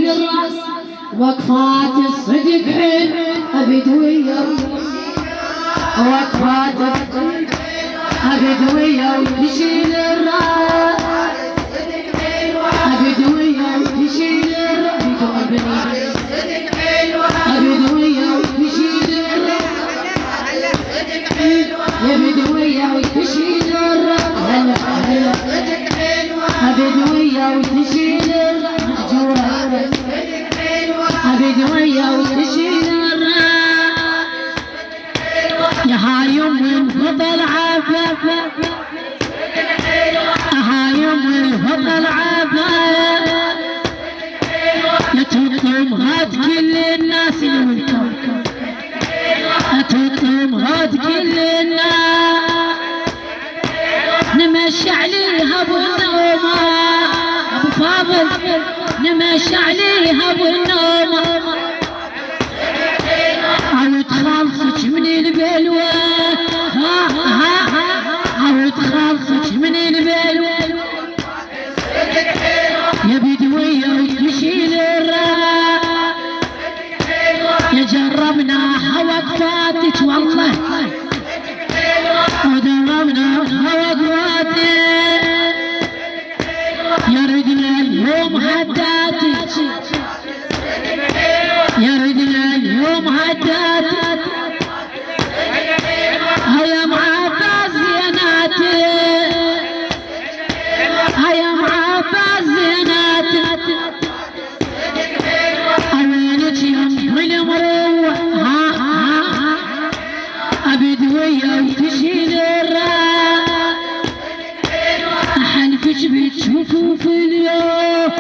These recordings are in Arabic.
الراس وقفات الصدق حلو أبدوية وقفات الصدق أبدوية وتشيل الراس أبدوية وتشيل الراس أبدوية وتشيل الراس يا بدوية وتشيل الراس أبدوية وتشيل الراس أبدوية وتشيل الراس يا هايم من فضل عفاف هايم من فضل عفاف يا تطم هاد كل الناس والكون تطم هاد كل الناس نمشي عليها بالنوم ابو فاضل نمشي عليها بالنوم او تخلصك من البلوى او تخلصك من البلوى يا بدوية وتشيل الراس يا جربناها وقفاتك والله ودربناها وقفاتك يا رجل اليوم هداتك يا رجل اليوم هداتك هيا معافى زيناتك هيا معافى زيناتك أوينك يم المروح أبدوية وتشيل الراس أحلفك بتشوفوا في اليوم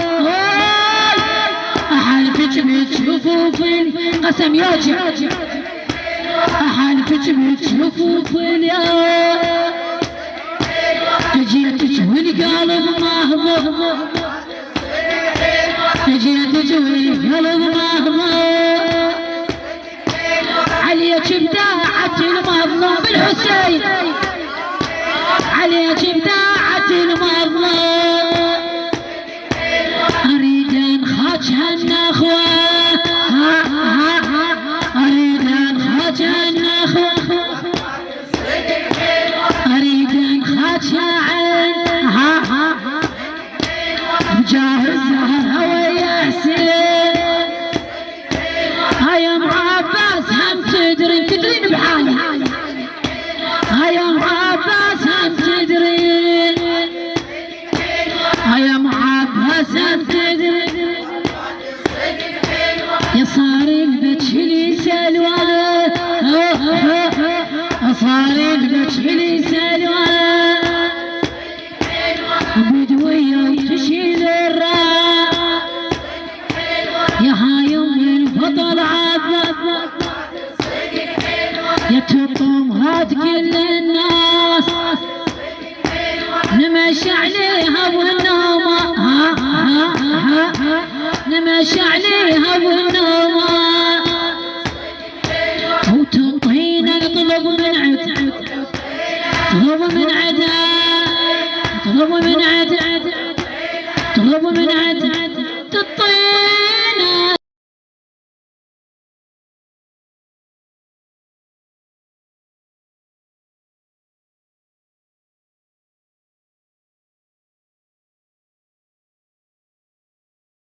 أحلفك بتشوفوا في قسم يوجع أحلفك بتشوفوا في اليوم جيتك والقلب مهضوم جيتك والقلب مهضوم عليك بداعة المظلوم بالحسين عليك بداعة المظلوم أريد أنخاج هالنخوة أريد أنخاج هالنخوة أريد أنخاج عين مجهزها ويا حسين هيا معباس هم تدرين بحالي هيا معباس هم تدرين هيا معباس هم تدرين يا صاري بتشلي سلوى صاري بتشلي سلوى بدوية وتشيل الراس يا هايم من فضل عفاف يا تطم هاد كل الناس نمشي عليها بالنوم نمشي عليها بالنوم